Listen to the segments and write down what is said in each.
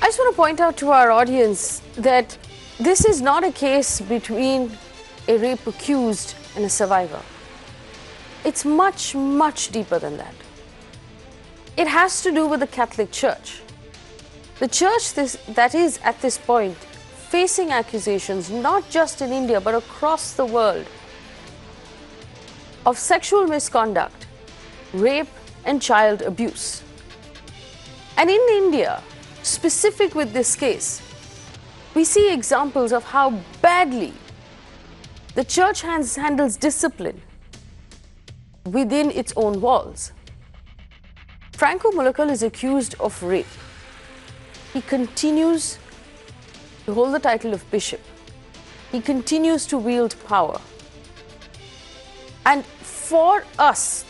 I just want to point out to our audience that this is not a case between a rape accused and a survivor. It's much, much deeper than that. It has to do with the Catholic Church. The church that is at this point facing accusations not just in India but across the world of sexual misconduct, rape and child abuse. And in India, specific with this case, we see examples of how badly the church handles discipline within its own walls. Franco Mulakkal is accused of rape. He continues to hold the title of bishop. He continues to wield power. And for us,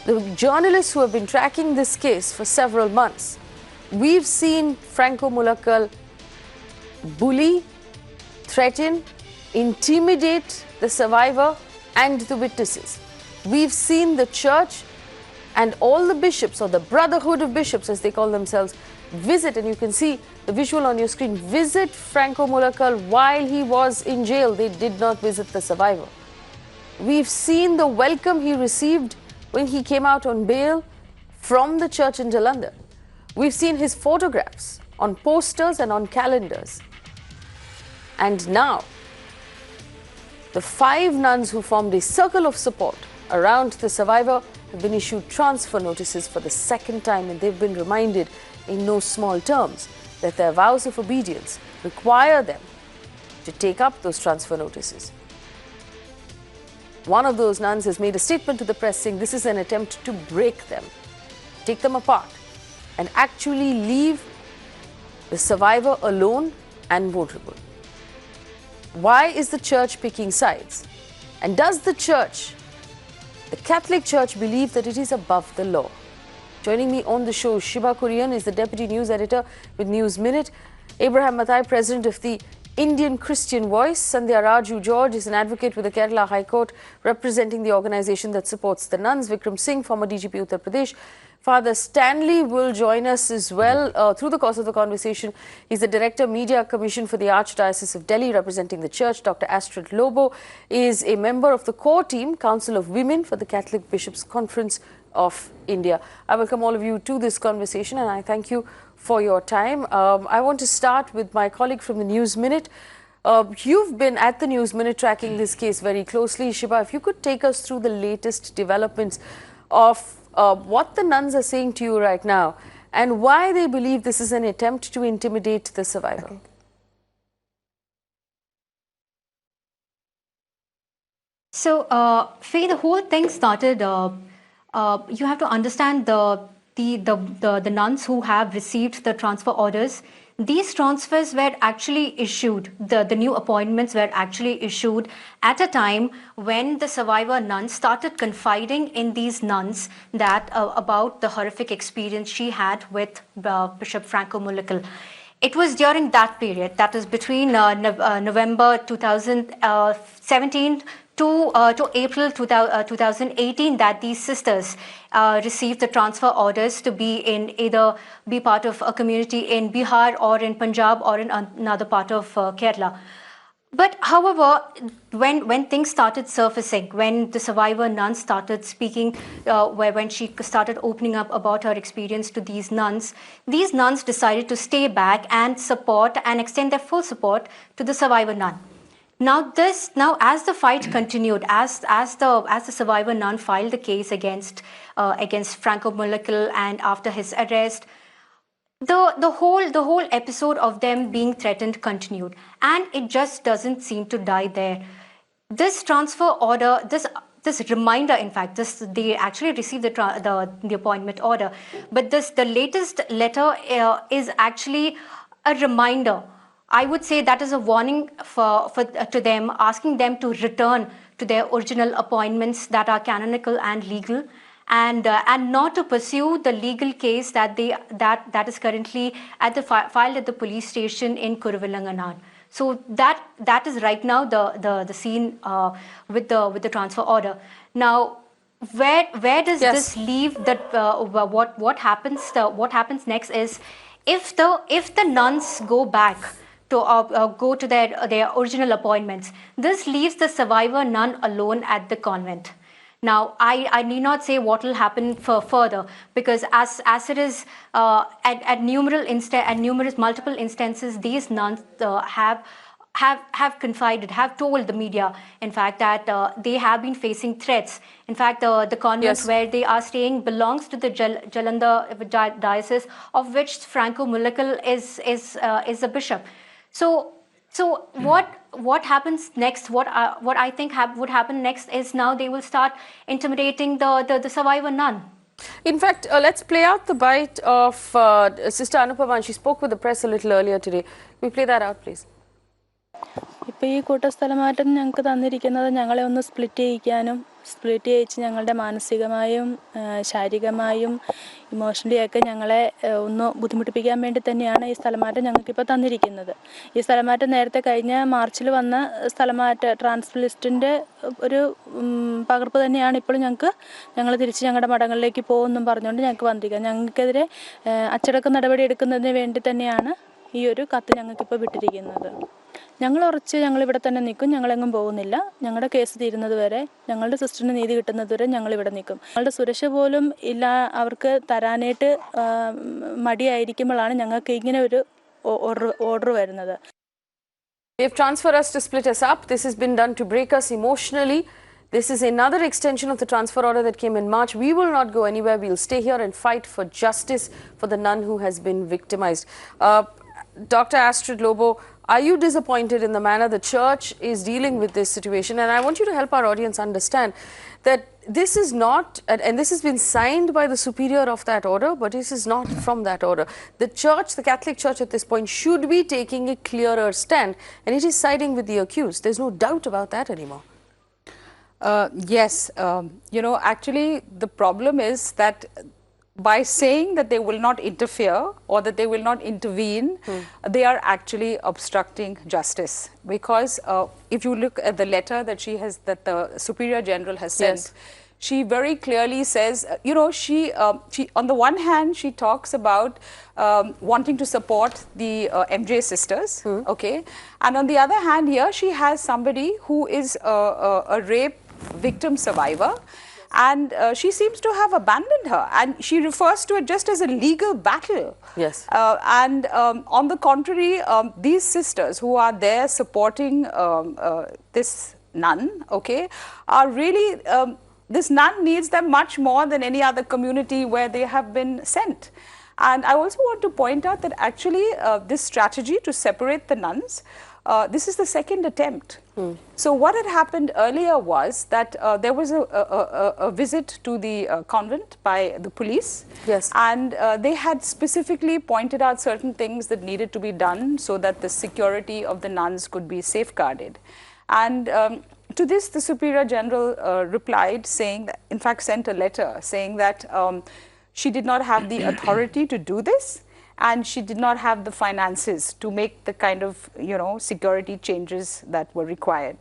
the journalists who have been tracking this case for several months, we've seen Franco Mulakkal bully, threaten, intimidate the survivor and the witnesses. We've seen the church and all the bishops, or the brotherhood of bishops as they call themselves, visit, and you can see the visual on your screen, visit Franco Mulakkal while he was in jail. They did not visit the survivor. We've seen the welcome he received when he came out on bail from the church in Jalandhar. We've seen his photographs on posters and on calendars. And now, the 5 nuns who formed a circle of support around the survivor have been issued transfer notices for the second time, and they've been reminded in no small terms that their vows of obedience require them to take up those transfer notices. One of those nuns has made a statement to the press saying this is an attempt to break them, take them apart, and actually leave the survivor alone and vulnerable. Why is the church picking sides? And does the church, the Catholic Church, believe that it is above the law? Joining me on the show, Shiba Kurian is the Deputy News Editor with News Minute. Abraham Mathai, President of the Indian Christian Voice. Sandhya Raju George is an advocate with the Kerala High Court representing the organization that supports the nuns. Vikram Singh, former DGP Uttar Pradesh. Father Stanley will join us as well through the course of the conversation. He's the Director, Media Commission for the Archdiocese of Delhi, representing the Church. Dr. Astrid Lobo is a member of the core team, Council of Women for the Catholic Bishops' Conference of India. I welcome all of you to this conversation and I thank you for your time. I want to start with my colleague from the News Minute. You've been at the News Minute tracking this case very closely. Shiba, if you could take us through the latest developments of what the nuns are saying to you right now and why they believe this is an attempt to intimidate the survivor. Okay. So, Faye, the whole thing started, you have to understand the nuns who have received the transfer orders. These transfers were actually issued, the new appointments were actually issued at a time when the survivor nuns started confiding in these nuns that about the horrific experience she had with Bishop Franco Mulakkal. It was during that period, that is between November 2017 to April 2018, that these sisters received the transfer orders to be part of a community in Bihar or in Punjab or in another part of Kerala. But however, when things started surfacing, when the survivor nun started speaking, when she started opening up about her experience to these nuns decided to stay back and support and extend their full support to the survivor nun. Now, as the fight continued, as the survivor nun filed the case against Franco Mulakkal, and after his arrest, the whole episode of them being threatened continued, and it just doesn't seem to die there. This transfer order, this reminder, in fact, they actually received the appointment order, but the latest letter is actually a reminder. I would say that is a warning to them, asking them to return to their original appointments that are canonical and legal, and not to pursue the legal case that is currently filed at the police station in Kuruvilanganan. So that is right now the scene with the transfer order. Now, where does Yes. this leave? That what happens next is, if the nuns go back to go to their original appointments, this leaves the survivor nun alone at the convent. Now, I need not say what will happen further, because as it is, at numerous multiple instances, these nuns have confided, have told the media, in fact, that they have been facing threats. In fact, the convent Yes. where they are staying belongs to the Jalandhar diocese, of which Franco Mulakkal is the bishop. So what happens next? What I think would happen next is, now they will start intimidating the survivor nun. In fact, let's play out the bite of Sister Anupama. And she spoke with the press a little earlier today. Can we play that out, please? ഇപ്പോൾ ഈ കൂട്ടസ്ഥലമാറ്റം ഞങ്ങൾക്ക് തന്നിരിക്കുന്നത് ഞങ്ങളെ ഒന്ന് split ചെയ്യിച്ച് ഞങ്ങളുടെ മാനസികമായും ശാരീരികമായും ഇമോഷണലിയൊക്കെ ഞങ്ങളെ ഒന്ന് ബുദ്ധിമുട്ടിപ്പിക്കാൻ വേണ്ടി തന്നെയാണ് ഈ സ്ഥലമാറ്റം ഞങ്ങൾക്കിപ്പോൾ തന്നിരിക്കുന്നത്. ഈ സ്ഥലമാറ്റം നേരത്തെ കഴിഞ്ഞ മാർച്ചിൽ വന്ന ട്രാൻസ്ഫർ ലിസ്റ്റിൻ്റെ ഒരു പകർപ്പ് തന്നെയാണ് ഇപ്പോഴും ഞങ്ങൾ തിരിച്ച് ഞങ്ങളുടെ മഠങ്ങളിലേക്ക് പോകുമെന്നും പറഞ്ഞുകൊണ്ട് ഞങ്ങൾക്ക് വന്നിരിക്കുക. ഞങ്ങൾക്കെതിരെ അച്ചടക്ക നടപടി എടുക്കുന്നതിന് വേണ്ടി തന്നെയാണ് ഈ ഒരു കത്ത് ഞങ്ങൾക്കിപ്പോൾ വിട്ടിരിക്കുന്നത്. ഞങ്ങളിവിടെ തന്നെ നിൽക്കും, ഞങ്ങളെങ്ങും പോകുന്നില്ല. ഞങ്ങളുടെ കേസ് തീരുന്നത് വരെ, ഞങ്ങളുടെ സിസ്റ്ററിന് നീതി കിട്ടുന്നത് വരെ ഞങ്ങളിവിടെ നിൽക്കും. ഞങ്ങളുടെ സുരക്ഷ പോലും അവർക്ക് തരാനായിട്ട് മടിയായിരിക്കുമ്പോഴാണ് ഞങ്ങൾക്ക് ഇങ്ങനെ ഒരു ഓർഡർ വരുന്നത്. They've transferred us to split us up. This has been done to break us emotionally. This is another extension of the transfer order that came in March. We will not go anywhere. We'll stay here and fight for justice for the nun who has been victimized. Dr. Astrid Lobo, are you disappointed in the manner the church is dealing with this situation? And I want you to help our audience understand that this is not, and this has been signed by the superior of that order, but this is not from that order. The church, the Catholic Church at this point, should be taking a clearer stand, and it is siding with the accused. There's no doubt about that anymore. Yes, actually the problem is that by saying that they will not interfere or that they will not intervene, they are actually obstructing justice. Because if you look at the letter that the Superior General has sent, Yes. she very clearly says, she on the one hand, she talks about wanting to support the MJ sisters, okay? And on the other hand, here she has somebody who is a rape victim survivor, and she seems to have abandoned her, and she refers to it just as a legal battle. Yes. And on the contrary, these sisters who are there supporting this nun, okay, are really, this nun needs them much more than any other community where they have been sent. And I also want to point out that actually this strategy to separate the nuns, this is the second attempt. So what had happened earlier was that there was a visit to the convent by the police. Yes. And they had specifically pointed out certain things that needed to be done so that the security of the nuns could be safeguarded. And to this, the Superior General replied, saying that, in fact, sent a letter saying that she did not have the authority to do this, and she did not have the finances to make the kind of, security changes that were required.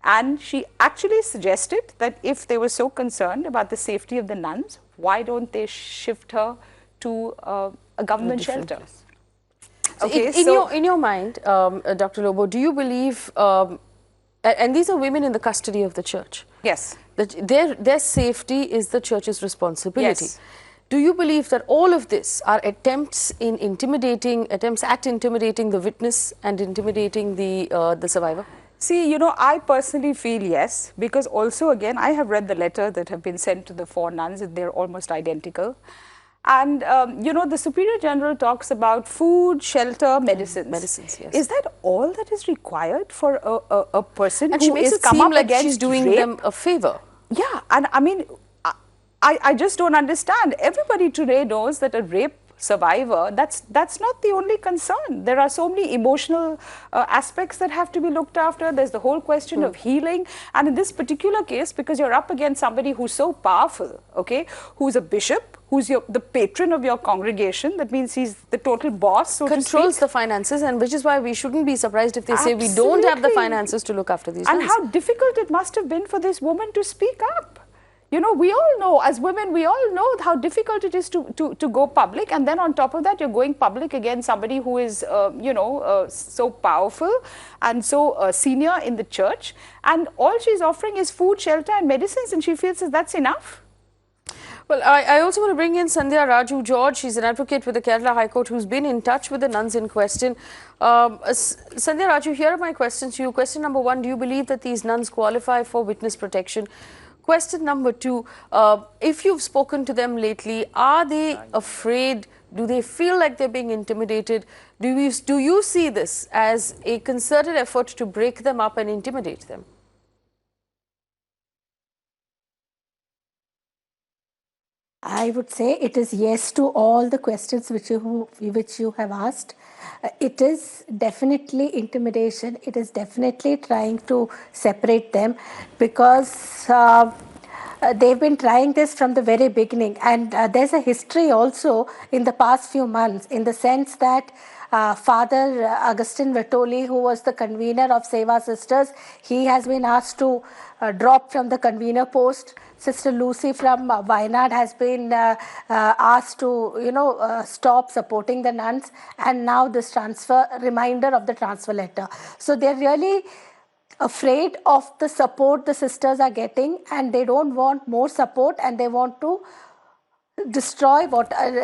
And she actually suggested that if they were so concerned about the safety of the nuns, why don't they shift her to a government shelter? So Okay, in your mind, Dr. Lobo, do you believe, and these are women in the custody of the church, Yes. that their safety is the church's responsibility? Yes. Do you believe that all of this are attempts at intimidating the witness and intimidating the survivor? See, I personally feel yes, because also again, I have read the letter that have been sent to the 4 nuns, and they're almost identical. And, the Superior General talks about food, shelter, medicines. Medicines, yes. Is that all that is required for a person And who she makes is it come seem up like against she's doing rape? them a favor. Yeah, and I mean, I just don't understand. Everybody today knows that a rape survivor, that's not the only concern. There are so many emotional aspects that have to be looked after. There's the whole question of healing. And in this particular case, because you're up against somebody who's so powerful, okay, who's a bishop, who's the patron of your congregation, that means he's the total boss, so Controls to speak. the finances, and which is why we shouldn't be surprised if they say we don't have the Absolutely. finances to look after these And nuns. how difficult it must have been for this woman to speak up. You know, we all know, as women, we all know how difficult it is to go public. And then on top of that, you're going public against somebody who is, so powerful and so senior in the church. And all she's offering is food, shelter and medicines. And she feels that that's enough. Well, I also want to bring in Sandhya Raju George. She's an advocate with the Kerala High Court who's been in touch with the nuns in question. Sandhya Raju, here are my questions to you. Question number one, do you believe that these nuns qualify for witness protection? Question number two, if you've spoken to them lately, are they afraid? Do they feel like they're being intimidated? Do you see this as a concerted effort to break them up and intimidate them? I would say it is yes to all the questions which you have asked. It is definitely intimidation. It is definitely trying to separate them, because they've been trying this from the very beginning. And there's a history also in the past few months, in the sense that Father Augustine Vettoli, who was the convener of Seva Sisters, he has been asked to drop from the convener post. Sister Lucy from Wayanad has been asked to, stop supporting the nuns, and now this reminder of the transfer letter. So they're really afraid of the support the sisters are getting, and they don't want more support, and they want to destroy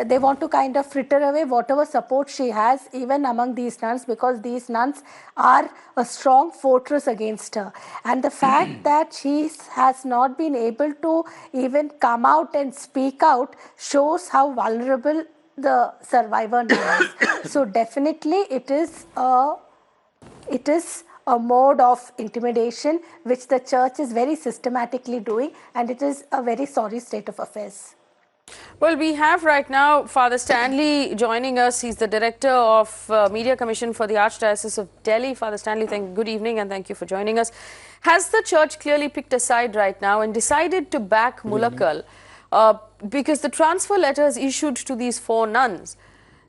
they want to kind of fritter away whatever support she has, even among these nuns, because these nuns are a strong fortress against her. And the fact that she has not been able to even come out and speak out shows how vulnerable the survivor nun is. So definitely it is a mode of intimidation which the church is very systematically doing, and it is a very sorry state of affairs. Well, we have right now Father Stanley joining us. He's the Director of Media Commission for the Archdiocese of Delhi. Father Stanley, good evening and thank you for joining us. Has the church clearly picked a side right now and decided to back Mulakkal? Because the transfer letters issued to these 4 nuns,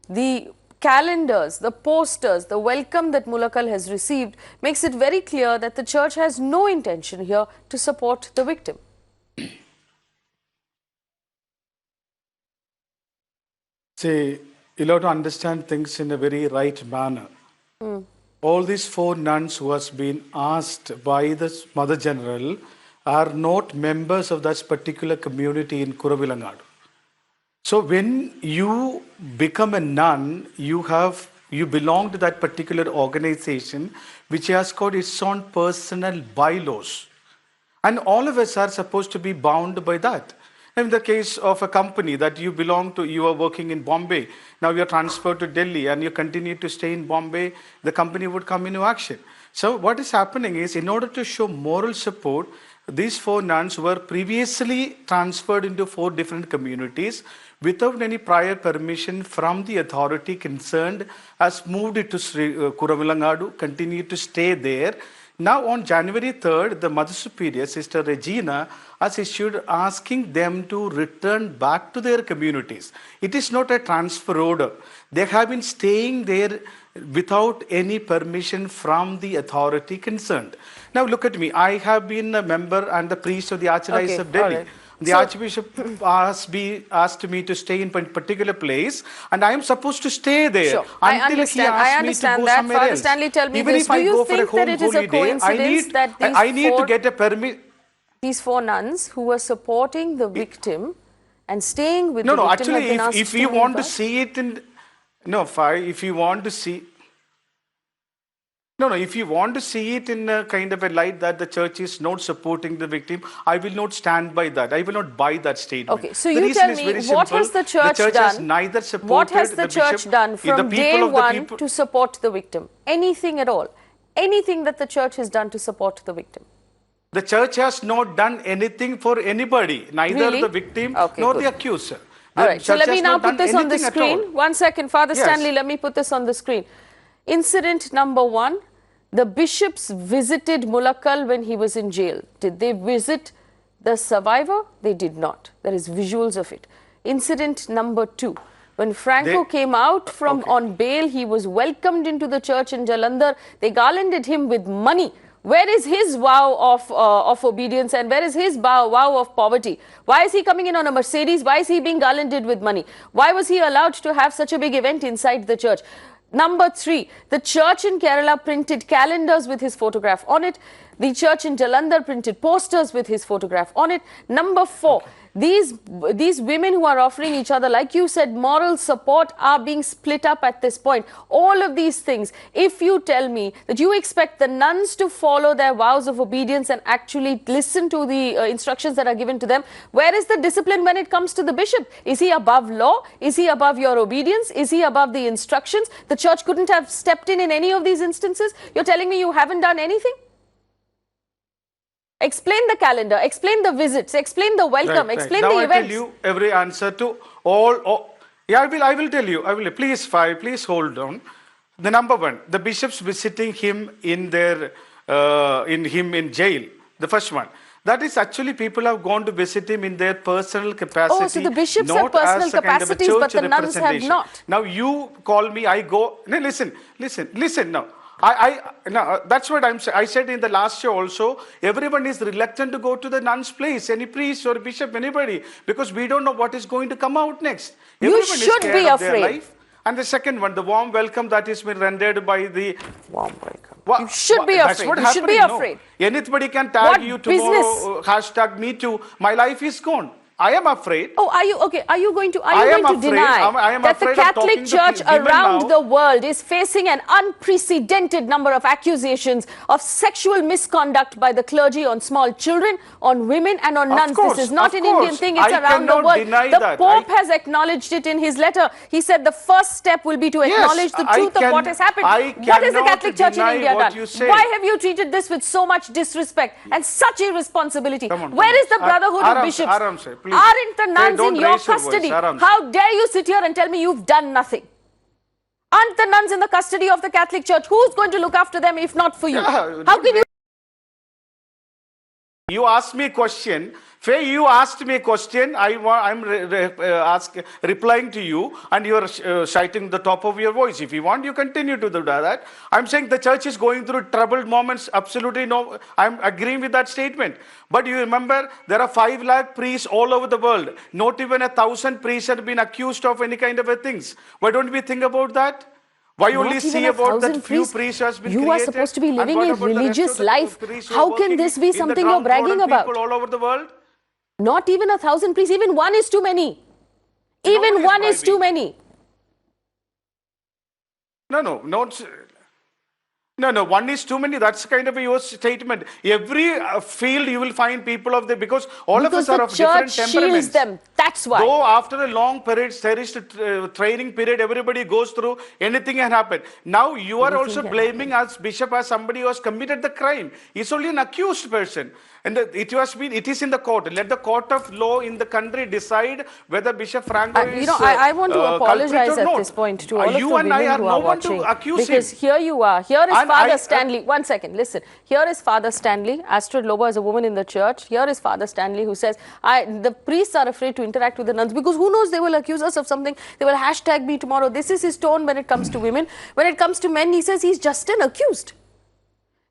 the calendars, the posters, the welcome that Mulakkal has received makes it very clear that the church has no intention here to support the victim. See, you'll have to understand things in a very right manner. All these 4 nuns who has been asked by the Mother General are not members of that particular community in Kuravilangadu. So when you become a nun, you belong to that particular organization which has got its own personal bylaws. And all of us are supposed to be bound by that. In the case of a company that you belong to, you are working in Bombay, now you are transferred to Delhi and you continue to stay in Bombay, the company would come into action. So what is happening is, in order to show moral support, these 4 nuns were previously transferred into 4 different communities without any prior permission from the authority concerned, has moved it to Kuravilangadu, continued to stay there. Now on January 3rd, the Mother Superior, Sister Regina, has issued asking them to return back to their communities. It is not a transfer order. They have been staying there without any permission from the authority concerned. Now look at me. I have been a member and the priest of the Archdiocese of Delhi. Right. The Archbishop asked me to stay in a particular place, and I am supposed to stay there until I understand me to go that. somewhere Father else. Stanley, tell me Even this. if Do I you go for think a home that it is a coincidence that I need to get a permit. These 4 nuns who were supporting the victim and staying with the victim actually, have been asked if you to want to see it in... if you want to see... if you want to see it in a kind of a light that the church is not supporting the victim, I will not stand by that. I will not buy that statement. Okay, so you tell me, what has the church done? Has neither supported what has the church done from day one to support the victim? Anything at all? Anything that the church has done to support the victim? The church has not done anything for anybody, neither the victim nor the accuser. All right, so let me now put this on the screen. 1 second, Father Stanley, let me put this on the screen. Incident number 1, the bishops visited Mulakkal when he was in jail. Did they visit the survivor? They did not. There is visuals of it. Incident number 2, when Franco came out from on bail, he was welcomed into the church in Jalandhar. They garlanded him with money Where is his vow of obedience, and where is his vow of poverty? Why is he coming in on a Mercedes? Why is he being garlanded with money? Why was he allowed to have such a big event inside the church? Number 3, the church in Kerala printed calendars with his photograph on it. The church in Jalandhar printed posters with his photograph on it. Number 4, these women who are offering each other, like you said, moral support, are being split up at this point. All of these things, if you tell me that you expect the nuns to follow their vows of obedience and actually listen to the instructions that are given to them, where is the discipline when it comes to the bishop? Is he above law? Is he above your obedience? Is he above the instructions? The church couldn't have stepped in any of these instances. You're telling me you haven't done anything? Explain the calendar, explain the visits, explain the welcome, explain now the I events. tell you every answer to all. Yeah, I will tell you. Please, Faye, please hold on. The number 1, the bishops visiting him in jail. The first one. That is actually people have gone to visit him in their personal capacity. Oh, so the bishops not have personal as a kind of a capacities, church but the nuns have representation. not. Now you call me, I go. No, listen now. No, that's what I said in the last show also. Everyone is reluctant to go to the nun's place, any priest or bishop, anybody, because we don't know what is going to come out next. You Everyone should is be scared of their afraid. life. And the second one, the warm welcome that has been rendered by the Warm welcome. You should be that's afraid. what You should be happening, afraid. No. Anybody can tag What you tomorrow, business? hashtag me too. My life is gone. I am afraid. Oh, are you okay? Are you going to afraid. deny I am that the afraid of Catholic talking to Church women around now. the world is facing an unprecedented number of accusations of sexual misconduct by the clergy on small children, on women, and on nuns? Course, this is not of an Indian course. thing; it's I around the cannot world. deny The that. Pope has acknowledged it in his letter. He said the first step will be to acknowledge the truth of what has happened. What has the Catholic Church in India done? Why have you treated this with so much disrespect and such irresponsibility? Where is the brotherhood of bishops? Aren't the nuns in your custody? How dare you sit here and tell me you've done nothing? Aren't the nuns in the custody of the Catholic Church? Who's going to look after them if not for you? How can you? You asked me a question. Faye, you asked me a question. I'm replying to you, and you are shouting the top of your voice. If you want, you continue to do that. I'm saying the church is going through troubled moments. Absolutely no. I'm agreeing with that statement. But you remember, there are 5 lakh priests all over the world. Not even 1,000 priests have been accused of any kind of things. Why don't we think about that? Why only see about that few priests has been created? You are supposed to be living a religious life. How can this be something you're bragging about? People all over the world? Not even 1,000 priests. Even one is too many. Even one is too many. No, one is too many. That's kind of your statement. Every field you will find people of because of us are of different temperaments. Because the church shields them. That's why. Though after a long period, terrorist training period, everybody goes through, anything can happen. Now you are also blaming as bishop as somebody who has committed the crime. He's only an accused person. And it is in the court. Let the court of law in the country decide whether Bishop Franco is I want to apologize at this point to all of the women who are watching. Because here you are. Here is Father Stanley. 1 second, listen. Here is Father Stanley. Astrid Loba is a woman in the church. Here is Father Stanley who says, the priests are afraid to interact with the nuns because who knows, they will accuse us of something. They will hashtag me tomorrow. This is his tone when it comes to women. When it comes to men, he says he's just an accused.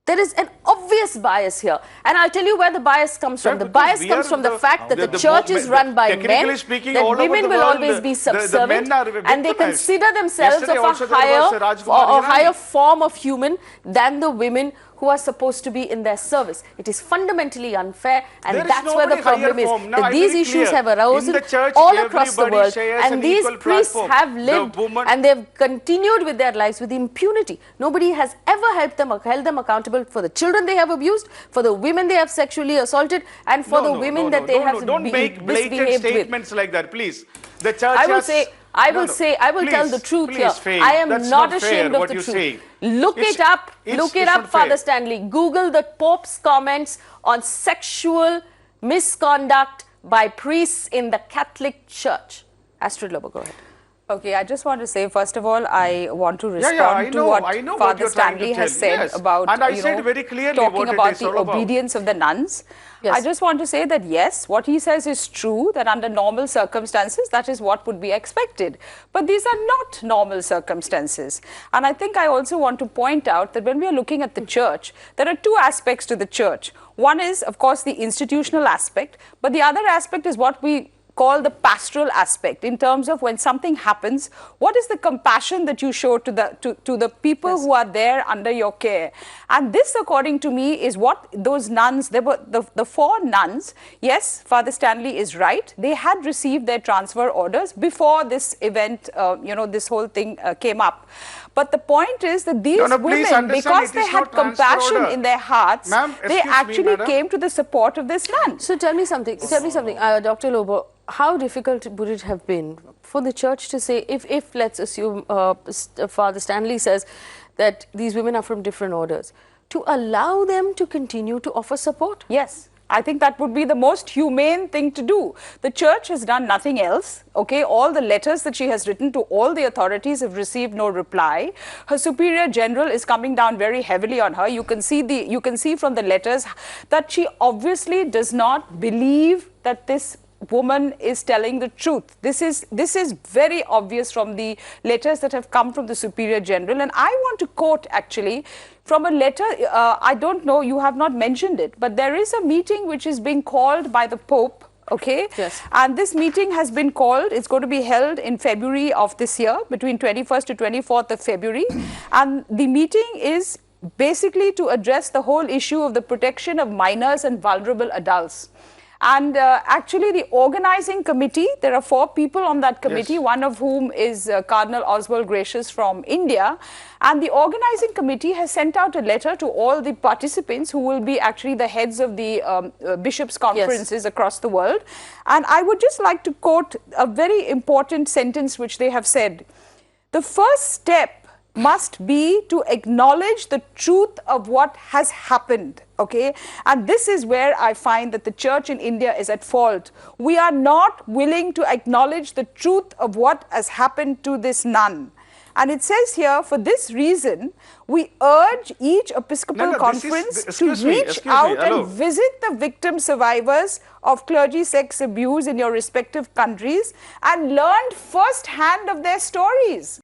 There is an obvious bias here. And I'll tell you where the bias comes from. The bias comes from the fact that the church is run by men, that women will always be subservient, and they consider themselves of a higher form of human than the women who are supposed to be in their service. It is fundamentally unfair, and that's where the problem is. That these issues have arisen all across the world, and these priests have lived and they've continued with their lives with impunity. Nobody has ever held them accountable for the children they have abused, for the women they have sexually assaulted, and for the women that they have don't make blatant statements like that, please. The church I will tell the truth here. Faye, I am not ashamed of the truth. Saying. Look it up, Father Stanley. Google the Pope's comments on sexual misconduct by priests in the Catholic Church. Astrid Loba, go ahead. Okay, I just want to say, first of all, I want to Yeah, respond yeah, I to know what what Father you're trying to Stanley has tell. said Yes. about, And I said very clearly talking what it about is the all about. obedience of the nuns. Yes. I just want to say that yes, what he says is true, that under normal circumstances, that is what would be expected. But these are not normal circumstances. And I think I also want to point out that when we are looking at the church, there are two aspects to the church. One is, of course, the institutional aspect, but the other aspect is what we call the pastoral aspect, in terms of when something happens, what is the compassion that you show to the people Yes. who are there under your care. And this, according to me, is what those nuns, there were the four nuns. Yes, Father Stanley is right, they had received their transfer orders before this event, this whole thing came up. But the point is that these please women, understand, because it they is had not transfer compassion order. in their hearts, Ma'am, they excuse me, actually madam. came to the support of this nun. So tell me something, Dr. Lobo, how difficult would it have been for the church to say, if let's assume Father Stanley says that these women are from different orders, to allow them to continue to offer support? Yes. I think that would be the most humane thing to do. The church has done nothing else. Okay, all the letters that she has written to all the authorities have received no reply. Her superior general is coming down very heavily on her. You can see from the letters that she obviously does not believe that this woman is telling the truth. This is very obvious from the letters that have come from the superior general. And I want to quote actually from a letter, I don't know, you have not mentioned it, but there is a meeting which is being called by the Pope. Okay. Yes. And this meeting has been called, it's going to be held in February of this year, between 21st to 24th of February. And the meeting is basically to address the whole issue of the protection of minors and vulnerable adults. And actually the organizing committee, there are 4 people on that committee, Yes. one of whom is Cardinal Oswald Gracious from India. And the organizing committee has sent out a letter to all the participants who will be actually the heads of the bishops' conferences across the world. And I would just like to quote a very important sentence which they have said. The first step must be to acknowledge the truth of what has happened, okay? And this is where I find that the church in India is at fault. We are not willing to acknowledge the truth of what has happened to this nun. And it says here, for this reason, we urge each Episcopal conference to reach out and visit the victim survivors of clergy sex abuse in your respective countries and learn firsthand of their stories.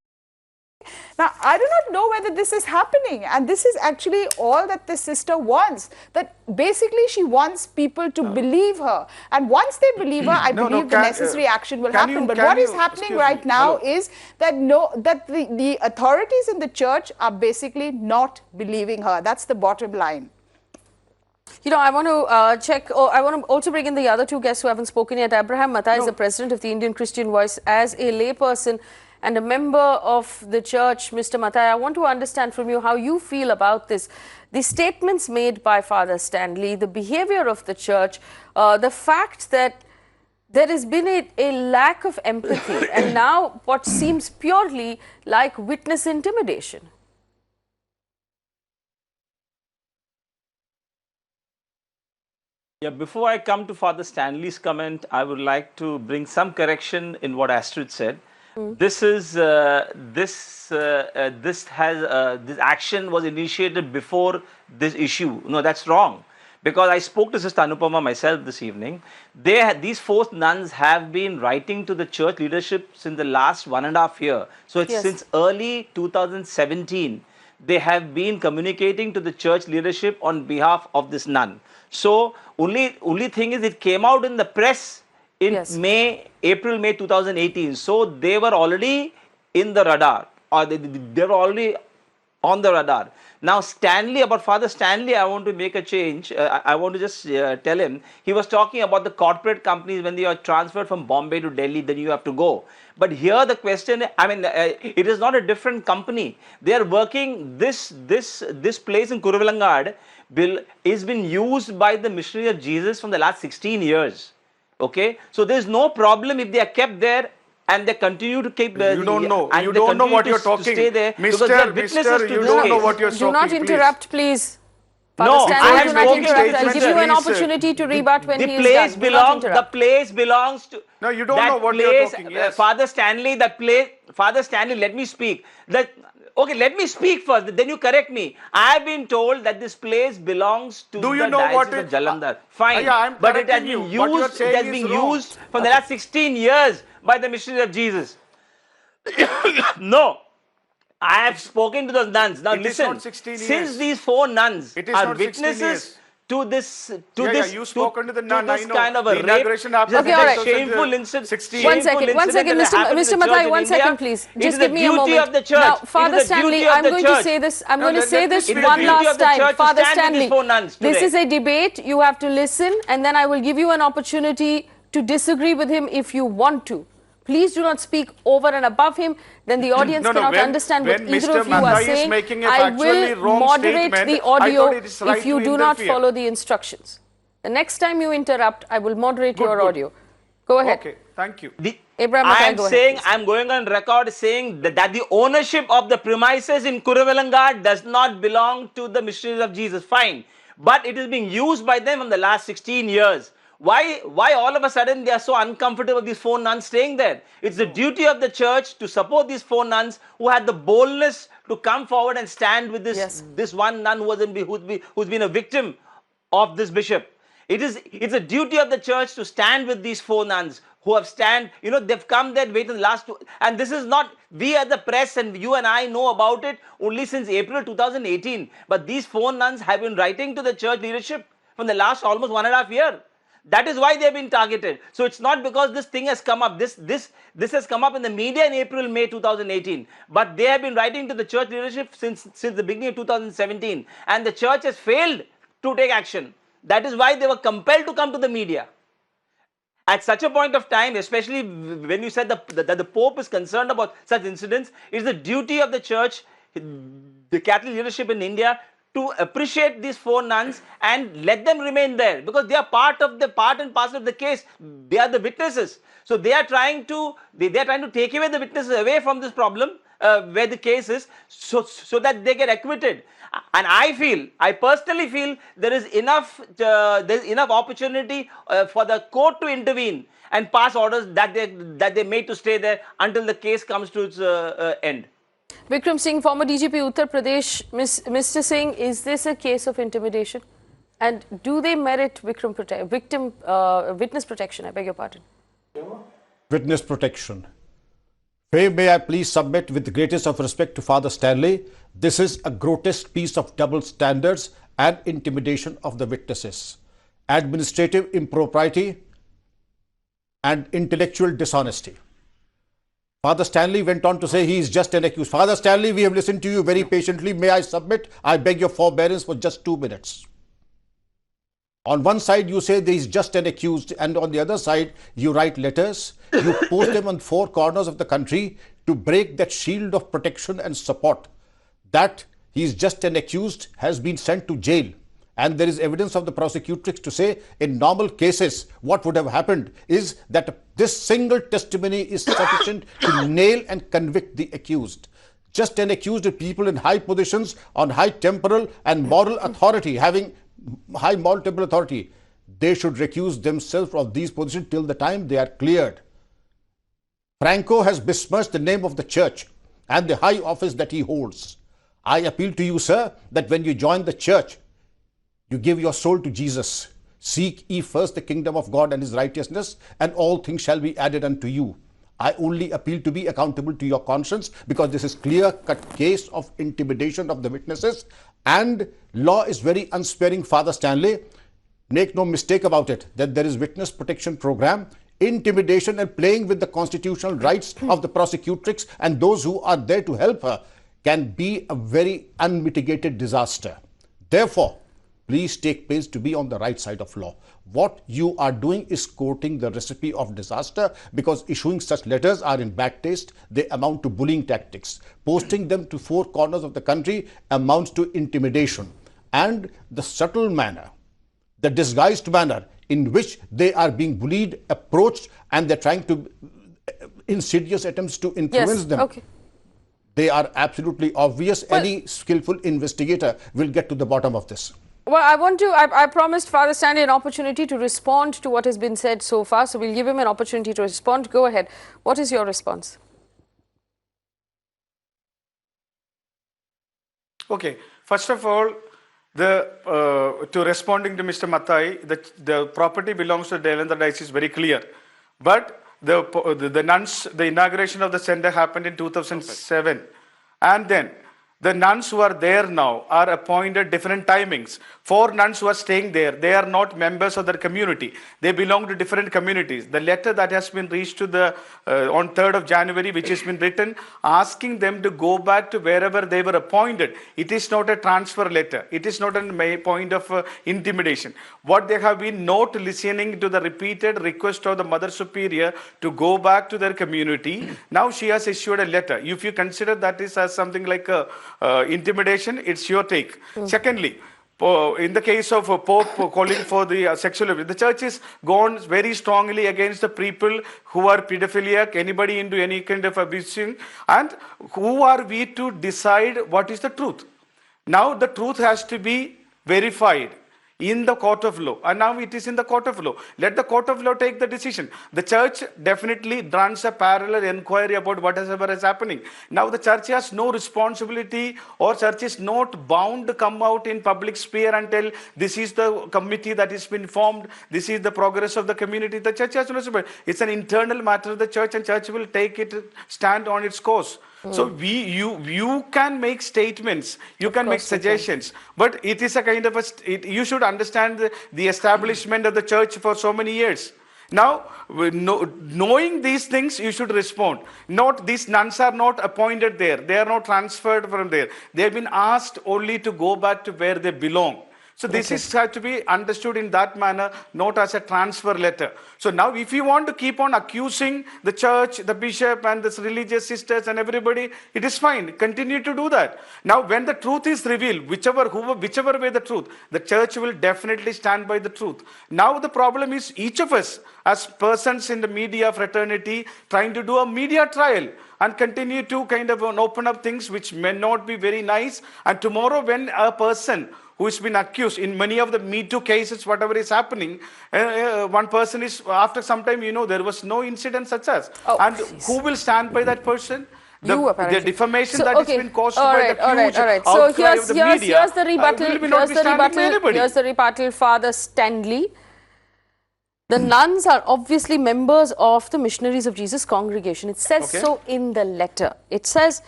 Now, I do not know whether this is happening, and this is actually all that this sister wants, that basically she wants people to believe her, and once they believe her, I believe the necessary action will happen. But what is happening right now is that the authorities in the church are basically not believing her. That's the bottom line. You know, I want to check, I want to also bring in the other 2 guests who haven't spoken yet. Abraham Mathai is the president of the Indian Christian Voice. As a layperson and a member of the church, Mr. Mathai, I want to understand from you how you feel about this. The statements made by Father Stanley, the behavior of the church, the fact that there has been a lack of empathy and now what seems purely like witness intimidation. Yeah, before I come to Father Stanley's comment, I would like to bring some correction in what Astrid said. This action was initiated before this issue. No, that's wrong. Because I spoke to Sister Anupama myself this evening. These 4 nuns have been writing to the church leadership since the last 1.5 years. So it's since early 2017. They have been communicating to the church leadership on behalf of this nun. So only thing is it came out in the press in April, May 2018. So they were already in the radar, or they were already on the radar. Now Stanley, about Father Stanley, I want to make a change. I want to just tell him, he was talking about the corporate companies when they are transferred from Bombay to Delhi, then you have to go. But here the question, I mean, it is not a different company. They are working, this place in Kuruvilangad is been used by the missionary of Jesus from the last 16 years. Okay, so there is no problem if they are kept there and they continue to keep. You don't know. You don't know what you're talking, stay there Mister. You don't know what you're talking. Do not interrupt, please. Father No, Stanley, I have do not spoken interrupt. I'll statements give you that an he said. opportunity to rebut when the he place is done. Do not belongs. The interrupt. place belongs to. No, you don't that know what you're place, talking, yes. Father Stanley, that place. Father Stanley, let me speak. Okay, let me speak first. Then you correct me. I have been told that this place belongs to Do you the know what Diocese of it- Jalandhar. Fine, yeah, I'm but it has correcting been you. What you are used. It saying has is been wrong. used for the last 16 years by the missionaries of Jesus. No. I have spoken to those nuns. Now It is listen, not 16 since years. these 4 nuns It is are not 16 witnesses years. to this, You spoken to the nun, this I know. kind of a The rape, inauguration happened Okay, all right. shameful incident. 16. One second, That happened Mr. in the church Mathai, in 1 India. second, please. It Just is give the me a duty moment. of the church. Now, It is Father the Stanley, duty of I'm the going to church. say this. I'm No, going to let- say let me this speak. It is the one duty last of the time. church to Father stand with Stanley, these 4 nuns this today. is a debate. You have to listen, and then I will give you an opportunity to disagree with him if you want to. Please do not speak over and above him. Then the audience No, cannot when- understand what when either Mr. of you are Mathai is saying. making a I factually will wrong moderate statement, the I audio thought it is right if you to do not interfere. follow the instructions. The next time you interrupt, I will moderate Good, your good. audio. Go ahead. Okay, thank you. Abraham I Mathai, am go ahead, saying, please. I am going on record saying that the ownership of the premises in Kuruvelangad does not belong to the missionaries of Jesus. Fine. But it is being used by them in the last 16 years. Why all of a sudden they are so uncomfortable, these 4 nuns staying there? It's the duty of the church to support these 4 nuns who had the boldness to come forward and stand with this one nun who's been a victim of this bishop. It's a duty of the church to stand with these 4 nuns who have they've come there waiting the last 2, and this is not, we as the press and you and I know about it only since April 2018, but these 4 nuns have been writing to the church leadership from the last almost 1.5 years. That is why they've been targeted. So it's not because this thing has come up. This has come up in the media in April, May 2018. But they have been writing to the church leadership since the beginning of 2017. And the church has failed to take action. That is why they were compelled to come to the media. At such a point of time, especially when you said that the Pope is concerned about such incidents, it is the duty of the church, the Catholic leadership in India, to appreciate these 4 nuns and let them remain there, because they are part and parcel of the case. They are the witnesses. So they are trying to take away the witnesses away from this problem where the case is, so that they get acquitted. And I personally feel there is enough opportunity for the court to intervene and pass orders that they made to stay there until the case comes to its end. Vikram Singh, former DGP Uttar Pradesh. Mr. Singh, is this a case of intimidation? And do they merit witness protection? I beg your pardon. Witness protection. Faye, may I please submit with the greatest of respect to Father Stanley, this is a grotesque piece of double standards and intimidation of the witnesses, administrative impropriety and intellectual dishonesty. Father Stanley went on to say he is just an accused. Father Stanley, we have listened to you very patiently. May I submit? I beg your forbearance for just 2 minutes. On one side, you say there is just an accused, and on the other side, you write letters, you post them on 4 corners of the country to break that shield of protection and support. That he is just an accused has been sent to jail. And there is evidence of the prosecutrix to say in normal cases, what would have happened is that this single testimony is sufficient to nail and convict the accused. Just an accused of people in high positions on high temporal and moral authority, having high moral temporal authority, they should recuse themselves of these positions till the time they are cleared. Franco has besmirched the name of the church and the high office that he holds. I appeal to you, sir, that when you join the church, you give your soul to Jesus. Seek ye first the kingdom of God and his righteousness, and all things shall be added unto you. I only appeal to be accountable to your conscience, because this is clear-cut case of intimidation of the witnesses, and law is very unsparing, Father Stanley. Make no mistake about it, that there is witness protection program. Intimidation and playing with the constitutional rights of the prosecutrix and those who are there to help her can be a very unmitigated disaster. Therefore, please take pains to be on the right side of law. What you are doing is quoting the recipe of disaster, because issuing such letters are in bad taste. They amount to bullying tactics. Posting them to 4 corners of the country amounts to intimidation. And the subtle manner, the disguised manner in which they are being bullied, approached, and they're trying to insidious attempts to influence them. Okay. They are absolutely obvious. Any skillful investigator will get to the bottom of this. Well, I promised Father Stanley an opportunity to respond to what has been said so far, so we'll give him an opportunity to respond. Go ahead. What is your response? Okay, first of all, to responding to Mr. Mathai, the property belongs to the Jalandhar Diocese is very clear. But the nuns, the inauguration of the center happened in 2007. And then the nuns who are there now are appointed different timings. 4 nuns who are staying there, they are not members of their community. They belong to different communities. The letter that has been reached to the on 3rd of January, which has been written, asking them to go back to wherever they were appointed. It is not a transfer letter. It is not a point of intimidation. What they have been not listening to the repeated request of the Mother Superior to go back to their community. Now she has issued a letter. If you consider that is as something like a intimidation, it's your take. Secondly, in the case of Pope calling for the sexual abuse, the church is gone very strongly against the people who are pedophiliac, anybody into any kind of abusing, and who are we to decide what is the truth? Now the truth has to be verified in the court of law, and now it is in the court of law. Let the court of law take the decision. The church definitely runs a parallel inquiry about whatever is happening. Now the church has no responsibility, or church is not bound to come out in public sphere and tell this is the committee that has been formed, this is the progress of the community. The church has no responsibility. It's an internal matter of the church, and church will take it, stand on its course. So you can make statements, you can make suggestions, but it is a kind of you should understand the establishment of the church for so many years. Now, knowing these things, you should respond. Not these nuns are not appointed there; they are not transferred from there. They have been asked only to go back to where they belong. So this is has to be understood in that manner, not as a transfer letter. So now if you want to keep on accusing the church, the bishop and the religious sisters and everybody, it is fine. Continue to do that. Now when the truth is revealed, whichever way the truth, the church will definitely stand by the truth. Now the problem is each of us as persons in the media fraternity trying to do a media trial and continue to kind of open up things which may not be very nice. And tomorrow when a person who has been accused in many of the Me Too cases, whatever is happening, one person is, after some time, there was no incident such as. Who will stand by that person? The defamation that has been caused by the huge outcry of the media. Here's the rebuttal. Here's the rebuttal, Father Stanley. The nuns are obviously members of the Missionaries of Jesus congregation. It says so in the letter. It says,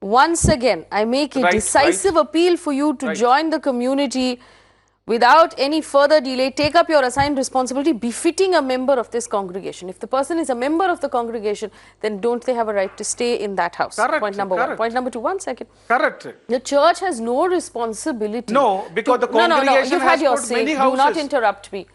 once again, I make a decisive appeal for you to join the community without any further delay. Take up your assigned responsibility befitting a member of this congregation. If the person is a member of the congregation, then don't they have a right to stay in that house? Point number one. Point number two, 1 second. Correct. The church has no responsibility. No, because the congregation you've had your got say. many houses. Do not interrupt me.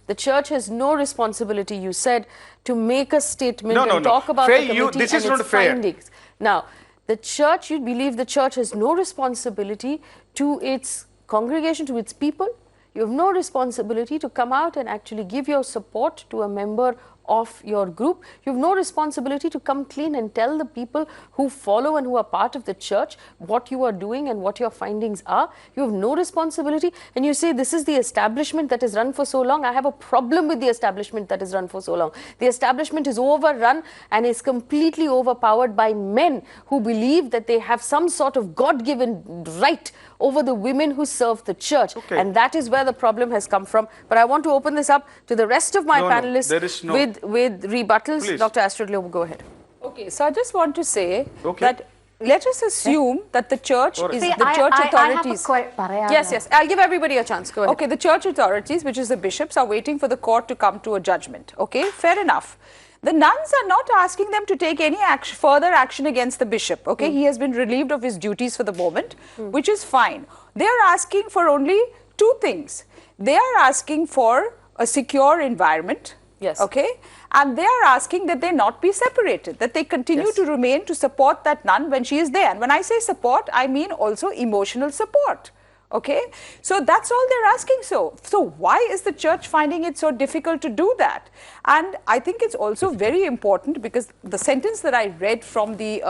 The church has no responsibility, you said, to make a statement and talk about Faye, the committee this is and not its fair. findings. Now, the church, you believe the church has no responsibility to its congregation, to its people. You have no responsibility to come out and actually give your support to a member of your group. You have no responsibility to come clean and tell the people who follow and who are part of the church what you are doing and what your findings are. You have no responsibility, and you say this is the establishment that has run for so long. I have a problem with the establishment that has run for so long. The establishment is overrun and is completely overpowered by men who believe that they have some sort of God-given right over the women who serve the church. And that is where the problem has come from. But I want to open this up to the rest of my panelists with rebuttals. Please. Dr. Astrid Loeb, go ahead. Okay, so I just want to say that let us assume that the church is the church authorities. Yes, I'll give everybody a chance. Go ahead. Okay, the church authorities, which is the bishops, are waiting for the court to come to a judgment. Okay, fair enough. The nuns are not asking them to take any further action against the bishop. Okay, he has been relieved of his duties for the moment, which is fine. They are asking for only 2 things. They are asking for a secure environment. Yes. Okay, and they are asking that they not be separated, that they continue to remain to support that nun when she is there. And when I say support, I mean also emotional support. Okay, so that's all they're asking. So why is the church finding it so difficult to do that? And I think it's also very important, because the sentence that I read from the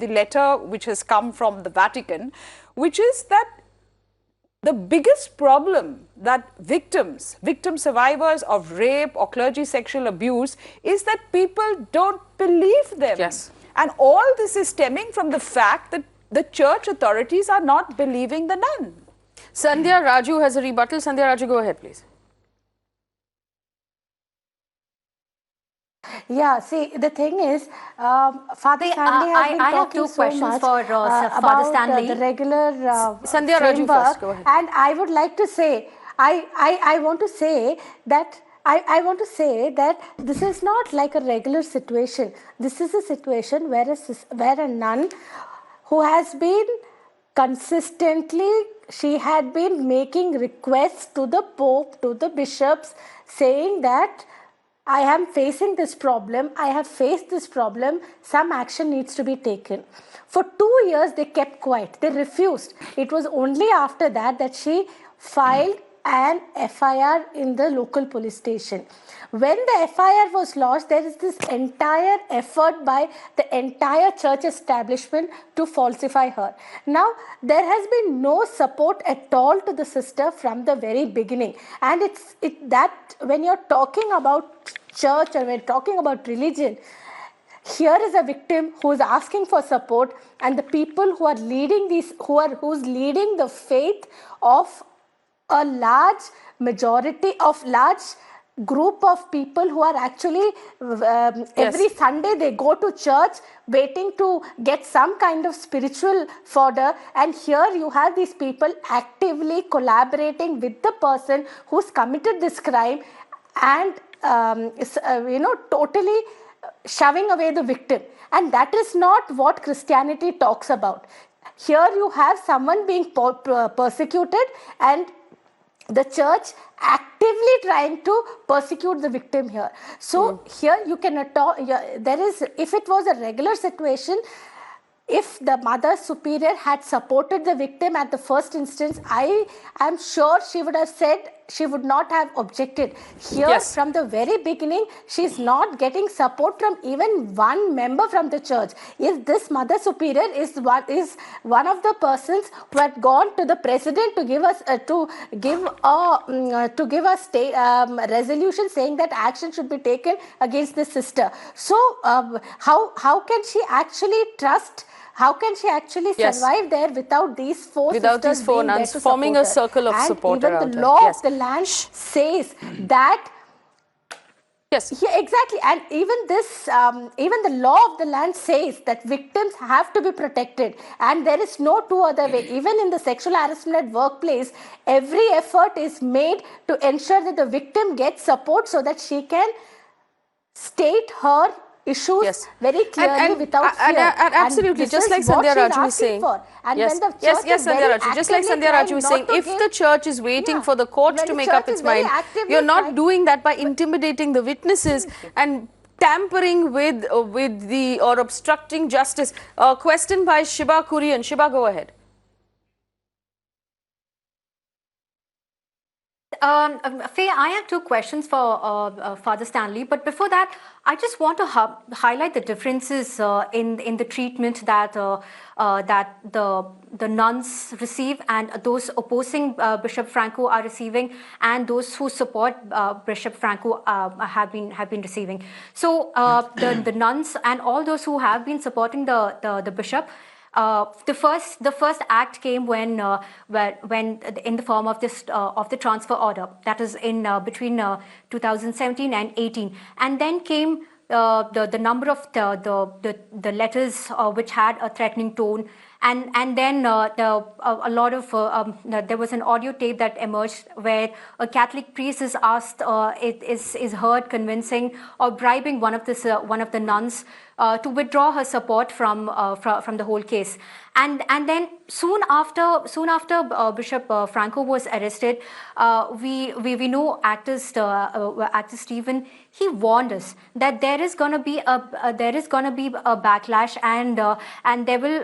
letter which has come from the Vatican, which is that the biggest problem that victim survivors of rape or clergy sexual abuse is that people don't believe them. Yes. And all this is stemming from the fact that the church authorities are not believing the nun. Sandhya Raju has a rebuttal. Sandhya Raju, go ahead, please. Yeah, see, the thing is, Father Stanley has been I have talking two so questions much for Father about Stanley. the regular Sandhya Raju framework, first, go ahead. and I would like to say, I want to say that I want to say that this is not like a regular situation. This is a situation where a nun who has been consistently, she had been making requests to the Pope, to the bishops, saying that I am facing this problem, I have faced this problem, some action needs to be taken. For 2 years, they kept quiet, they refused. It was only after that she filed an FIR in the local police station. When the FIR was lodged, there is this entire effort by the entire church establishment to falsify her. Now, there has been no support at all to the sister from the very beginning. And that when you're talking about church or when talking about religion, here is a victim who is asking for support, and the people who are leading who's leading the faith of a large group of people who are actually every Sunday they go to church waiting to get some kind of spiritual fodder, and here you have these people actively collaborating with the person who's committed this crime and totally shoving away the victim. And that is not what Christianity talks about. Here you have someone being persecuted and the church actively trying to persecute the victim here. So here you cannot talk, if it was a regular situation, if the Mother Superior had supported the victim at the first instance, I am sure she would have said, she would not have objected. Here, from the very beginning, she is not getting support from even one member from the church. If this Mother Superior is one of the persons who had gone to the president to give us resolution saying that action should be taken against the sister. So how can she actually trust? How can she actually survive there without these four sisters being there to forming a circle of support around her? And even the law of the land says that. Yes. Yeah, exactly. And even this, even the law of the land says that victims have to be protected, and there is no two other way. Even in the sexual harassment at workplace, every effort is made to ensure that the victim gets support so that she can state her issues very clearly without fear. And absolutely, just like Sandhya Raju is saying. Sandhya Raju, just like Sandhya Raju is saying, if the church is waiting for the court to make up its mind, you're not doing that by intimidating the witnesses and tampering with or obstructing justice. Question by Shiba Kurian. Shiba, go ahead. Faye, I have two questions for Father Stanley, but before that, I just want to highlight the differences in the treatment that the nuns receive and those opposing Bishop Franco are receiving, and those who support Bishop Franco have been receiving. So the nuns and all those who have been supporting the bishop. The first act came when in the form of the transfer order, that is in between 2017 and 18, and then came the number of the letters which had a threatening tone. And then a lot of there was an audio tape that emerged where a Catholic priest is asked, is heard convincing or bribing one of the nuns to withdraw her support from the whole case. And then soon after Bishop Franco was arrested, we know actor Stephen, he warned us that there is gonna be a backlash, and there will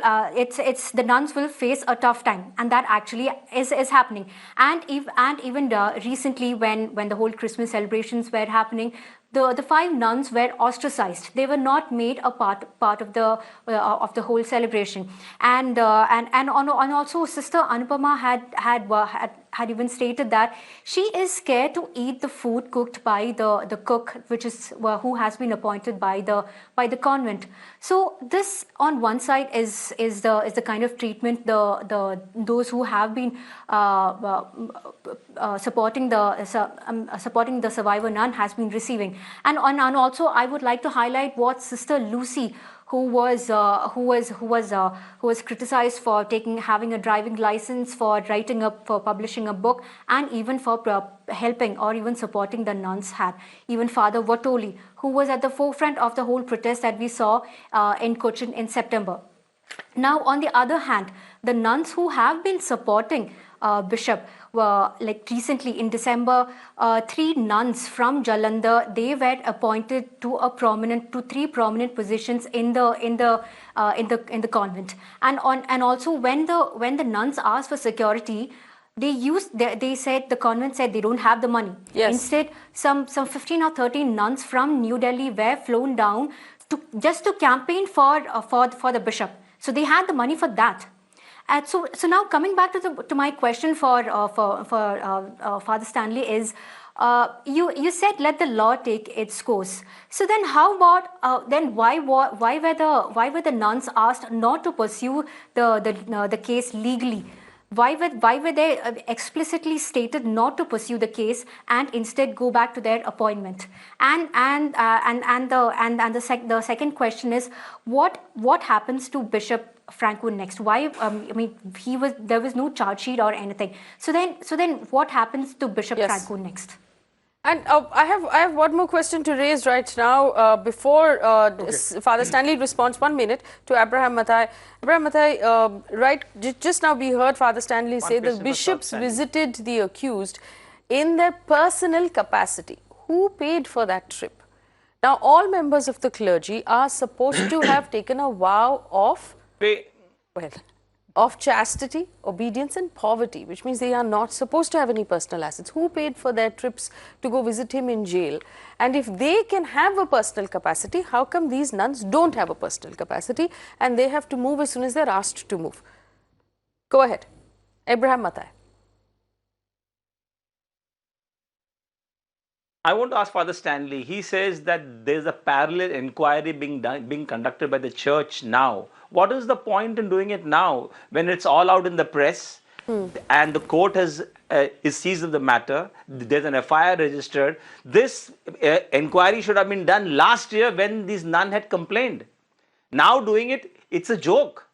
it's the nuns will face a tough time, and that actually is happening. And even recently when the whole Christmas celebrations were happening, the 5 nuns were ostracized. They were not made a part of the whole celebration. And also Sister Anupama had even stated that she is scared to eat the food cooked by the cook, which is who has been appointed by the convent. So this on one side is the kind of treatment those who have been supporting the survivor nun has been receiving. And also I would like to highlight what Sister Lucy, who was criticized for having a driving license, for publishing a book, and even for helping or even supporting the nuns had. Even Father Vatoli, who was at the forefront of the whole protest that we saw in Cochin in September. Now, on the other hand, the nuns who have been supporting Bishop, like recently in December, 3 nuns from Jalandhar, they were appointed to 3 prominent positions in the convent. And also when the nuns asked for security, they said, the convent said they don't have the money. Yes. Instead, some 15 or 13 nuns from New Delhi were flown down just to campaign for the bishop. So they had the money for that. And so now coming back to my question for Father Stanley is, you said let the law take its course. So then how about then why were the nuns asked not to pursue the case legally? Why were they explicitly stated not to pursue the case and instead go back to their appointment? And the second question is, what happens to Bishop Franco next? Why? There was no charge sheet or anything. So then what happens to Bishop Franco next? And I have one more question to raise right now before Father Stanley responds. 1 minute to Abraham Mathai. Abraham Mathai, right, just now we heard Father Stanley say the bishops visited the accused in their personal capacity. Who paid for that trip? Now, all members of the clergy are supposed to have taken a vow of, of chastity, obedience and poverty, which means they are not supposed to have any personal assets. Who paid for their trips to go visit him in jail? And if they can have a personal capacity, how come these nuns don't have a personal capacity and they have to move as soon as they're asked to move? Go ahead. Abraham Mathai. I want to ask Father Stanley. He says that there's a parallel inquiry being conducted by the church now. What is the point in doing it now when it's all out in the press and the court is seized of the matter? There's an FIR registered. This inquiry should have been done last year when these nuns had complained. Now doing it, it's a joke.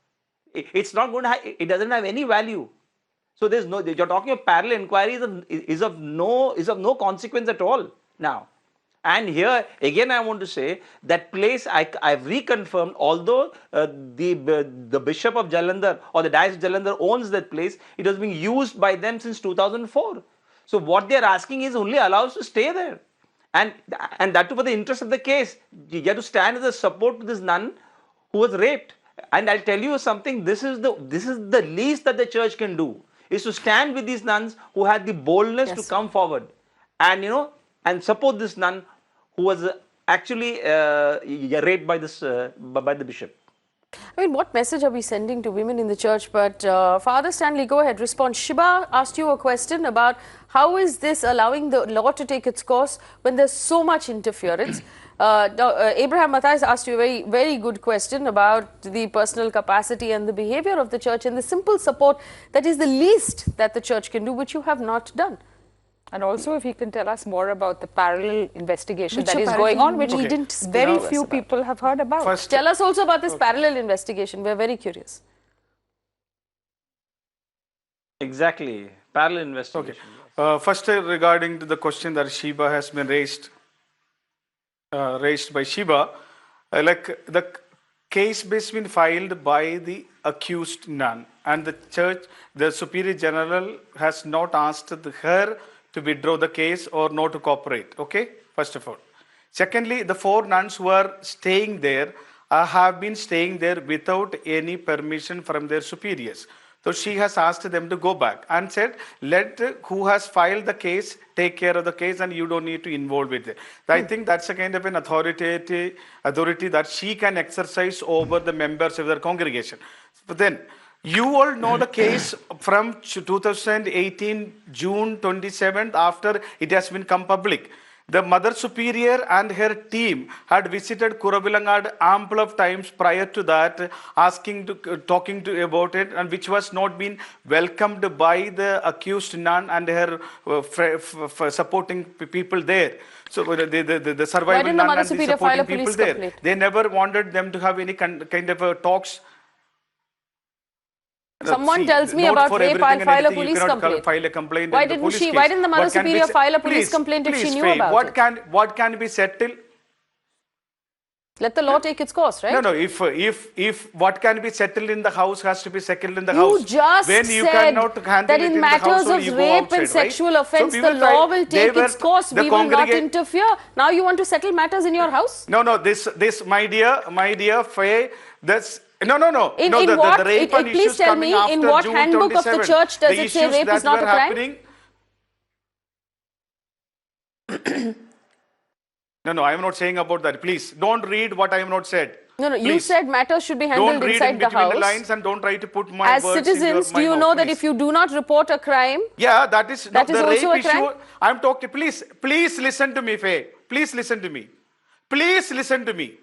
It's not going to. It doesn't have any value. So there's no. You're talking of parallel inquiry is of no consequence at all now. And here again, I want to say that place I've reconfirmed. Although the Bishop of Jalandhar or the Diocese of Jalandhar owns that place, it has been used by them since 2004. So what they are asking is only allow us to stay there, and that too for the interest of the case. You have to stand as a support to this nun who was raped. And I'll tell you something. This is the least that the church can do, is to stand with these nuns who had the boldness to come forward and support this nun who was actually raped by the bishop. I mean, what message are we sending to women in the church? But Father Stanley, go ahead, respond. Shiba asked you a question about how is this allowing the law to take its course when there's so much interference. Abraham Mathai asked you a very, very good question about the personal capacity and the behavior of the church and the simple support that is the least that the church can do, which you have not done. And also, if he can tell us more about the parallel investigation that is going on, which very few people have heard about. First, tell us also about this parallel investigation. We're very curious. Exactly, parallel investigation. First, regarding to the question that Shiba has been raised by Shiba, like the case has been filed by the accused nun, and the church, the Superior General has not asked her to withdraw the case or not to cooperate. Okay, first of all. Secondly, the 4 nuns who are staying there have been staying there without any permission from their superiors. So she has asked them to go back and said, let who has filed the case take care of the case and you don't need to involve with it. I think that's a kind of an authority that she can exercise over the members of their congregation. But then, you all know the case from 2018, June 27th, after it has been come public. The Mother Superior and her team had visited Kuravilangad ample of times prior to that, talking about it, and which was not been welcomed by the accused nun and her supporting people there. So the surviving nun and the supporting people there, they never wanted them to have any kind of talks. Someone tells me about rape, I'll file a police complaint. File a complaint. Why didn't the Mother Superior file a police complaint if she knew about it? What can be settled? Let the law take its course, right? No. If what can be settled in the house has to be settled in the house. You just when you said cannot handle that it in the matters household, of rape and sexual offence, the law will take its course. We will not interfere. Now you want to settle matters in your house? No. This, my dear Faye, that's. No. The rape and please tell me, in what handbook of the church does it say rape is not a crime? No, I am not saying about that. Please, don't read what I have not said. No, you said matters should be handled inside the house. Don't read in between the lines and don't try to put my as words citizens, in your do you know that if you do not report a crime, that is that is the also rape a crime? issue. I'm talking. Please listen to me, Faye. Please listen to me. Please listen to me.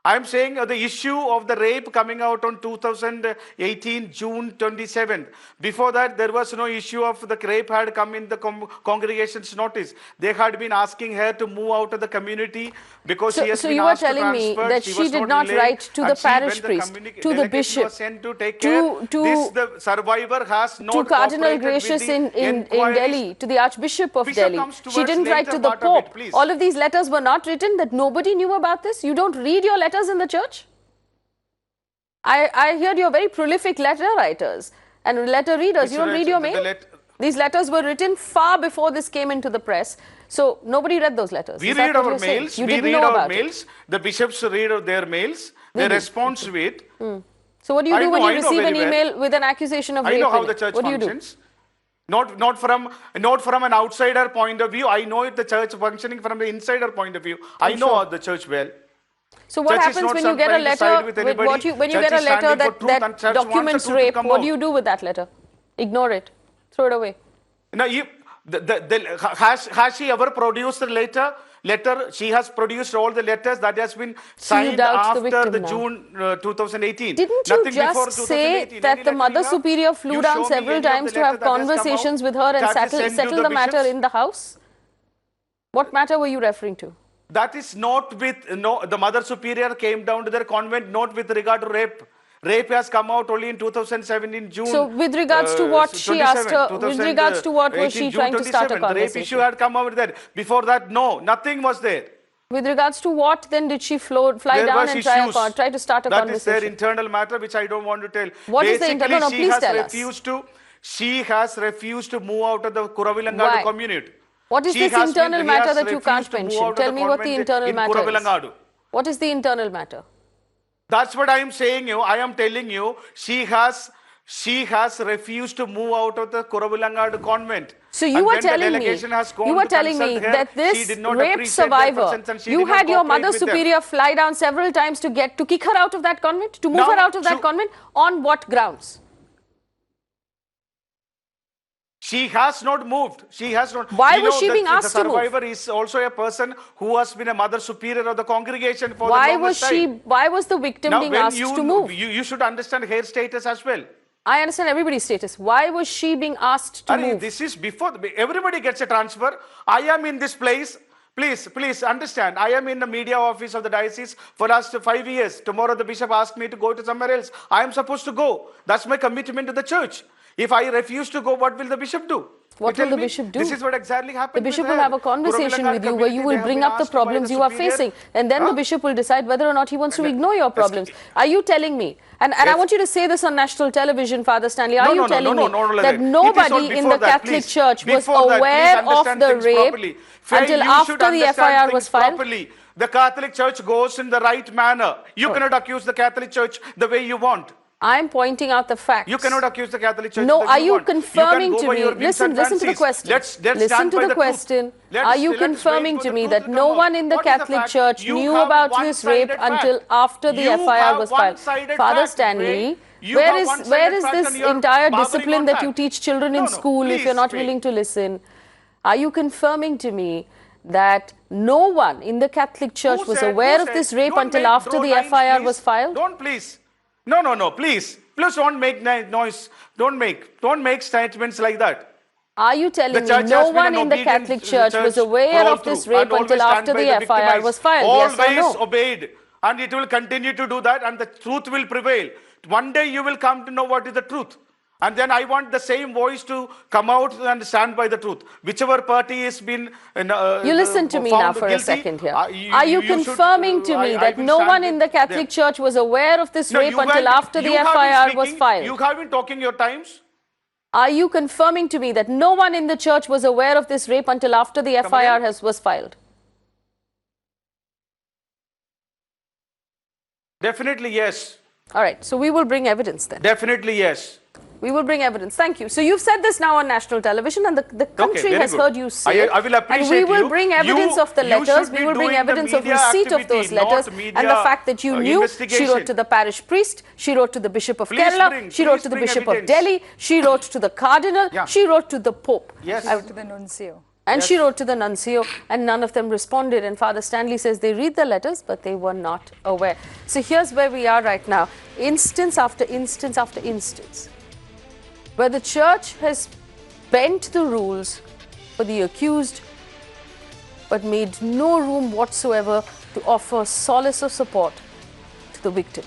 I'm saying the issue of the rape coming out on 2018, June 27th. Before that, there was no issue of the rape had come in the congregation's notice. They had been asking her to move out of the community because she has been asked to transfer. So you are telling me that she did not write to the parish priest, to the bishop, to the survivor has not to Cardinal Gracious in Delhi, to the Archbishop of Delhi. She didn't write to the Pope. All of these letters were not written, that nobody knew about this. You don't read your letters in the church? I heard you're very prolific letter writers and letter readers. You don't read your mail? These letters were written far before this came into the press. So nobody read those letters. We read our mails. We read our mails. The bishops read their mails. They respond to it. So what do you do when you receive an email with an accusation of rape? I know how the church functions. Not from an outsider point of view. I know the church functioning from the insider point of view. I know the church well. So what happens when you get a letter when you get a letter that documents rape? What do you do with that letter? Ignore it. Throw it away. Now, has she ever produced a letter? She has produced all the letters that has been signed after the June 2018. Didn't you just say that the Mother Superior flew down several times to have conversations with her and settle the matter in the house? What matter were you referring to? That is not with, the Mother Superior came down to their convent not with regard to rape. Rape has come out only in 2017 June. So with regards to what she asked her, with regards to what was she trying to start a conversation? The rape issue had come out there. Before that, no, nothing was there. With regards to what then did she fly down and try to start a conversation? That is their internal matter which I don't want to tell. What is the internal? No, please tell us. She has refused to move out of the Kuravilangadu community. What is this internal matter that you can't mention? Tell me what the internal matter is. What is the internal matter? That's what I am saying you. I am telling you, she has refused to move out of the Kuravilangadu convent. So you are telling me that this rape survivor, you had your Mother Superior fly down several times to kick her out of that convent, to move her out of that convent, on what grounds? She has not moved. She has not. Why was she being asked to move? The survivor is also a person who has been a Mother Superior of the congregation for the longest time. Why was the victim being asked to move? You should understand her status as well. I understand everybody's status. Why was she being asked to move? This is before everybody gets a transfer. I am in this place. Please understand. I am in the media office of the diocese for last 5 years. Tomorrow the bishop asked me to go to somewhere else. I am supposed to go. That's my commitment to the church. If I refuse to go, what will the bishop do? What will the bishop do? This is what exactly happened. The bishop will have a conversation with you where you will bring up the problems you are facing. And then the bishop will decide whether or not he wants to ignore your problems. Are you telling me, and I want you to say this on national television, Father Stanley, are you telling me that nobody in the Catholic Church was aware of the rape until after the FIR was filed? The Catholic Church goes in the right manner. You cannot accuse the Catholic Church the way you want. I'm pointing out the facts. You cannot accuse the Catholic Church. No, that are you want. confirming you can to go by me? your whims and Listen to the fancies. question. Let's Listen stand to by the truth. question. Let's- Are you let's wait confirming for to the me truth that to no come out. one in the What is the Catholic fact? Church You knew have about his one-sided rape fact. until after the You FIR have was filed? one-sided Father fact, Stanley, Faye. You where have is one-sided fact this and you're entire babbling discipline on that you teach children in No, school if please, you're not Faye. willing to listen? Are you confirming to me that no one in the Catholic Church Who was said- aware who of said- this rape don't until make- after draw the lines, FIR please. was filed? Don't please. No, please. Please don't make noise. Don't make statements like that. Are you telling The me church no has been one an in the obedient Catholic Church was church aware all of this through rape and always until stand after by the FIR victimized. was filed? Yes or Always no? obeyed. And it will continue to do that and the truth will prevail. One day you will come to know what is the truth. And then I want the same voice to come out and stand by the truth. Whichever party has been You listen to me now found for a guilty, second here. Are Are you confirming to me that no one in the Catholic Church was aware of this rape until after the FIR was filed? You have been talking your times. Are you confirming to me that no one in the church was aware of this rape until after the FIR was filed? Definitely yes. All right, so we will bring evidence then. Definitely yes. We will bring evidence. Thank you. So you've said this now on national television and the country very has good. heard you say it. I will appreciate and we will you. bring evidence of the You letters. should We be will bring doing the evidence of media receipt of those activity, not letters media, and the fact that you knew. She investigation. wrote to the parish priest. She wrote to the Bishop of Please Kerala. bring- she wrote please to the bring Bishop of evidence. Delhi. She wrote to the Cardinal. Yeah. She wrote to the Pope. Yes. To the nuncio. And she wrote to the nuncio, and none of them responded. And Father Stanley says they read the letters, but they were not aware. So here's where we are right now. Instance after instance after instance, where the church has bent the rules for the accused, but made no room whatsoever to offer solace or support to the victim.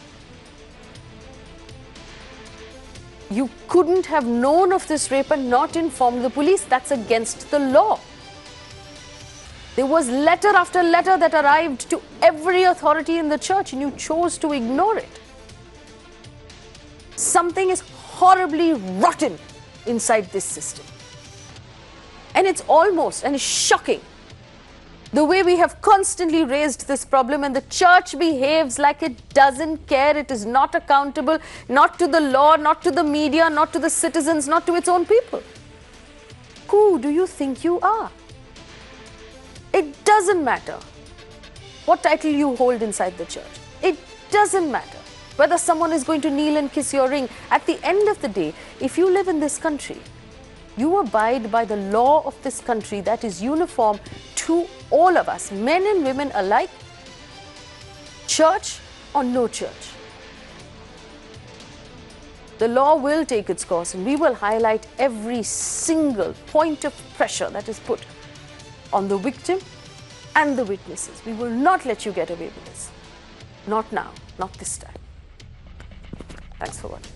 You couldn't have known of this rape and not informed the police. That's against the law. There was letter after letter that arrived to every authority in the church, and you chose to ignore it. Something is horribly rotten inside this system. And it's almost, and it's shocking, the way we have constantly raised this problem, and the church behaves like it doesn't care. It is not accountable, not to the law, not to the media, not to the citizens, not to its own people. Who do you think you are? It doesn't matter what title you hold inside the church. It doesn't matter whether someone is going to kneel and kiss your ring. At the end of the day, if you live in this country, you abide by the law of this country that is uniform to all of us, men and women alike, church or no church. The law will take its course, and we will highlight every single point of pressure that is put on the victim and the witnesses. We will not let you get away with this. Not now, not this time. Thanks for watching.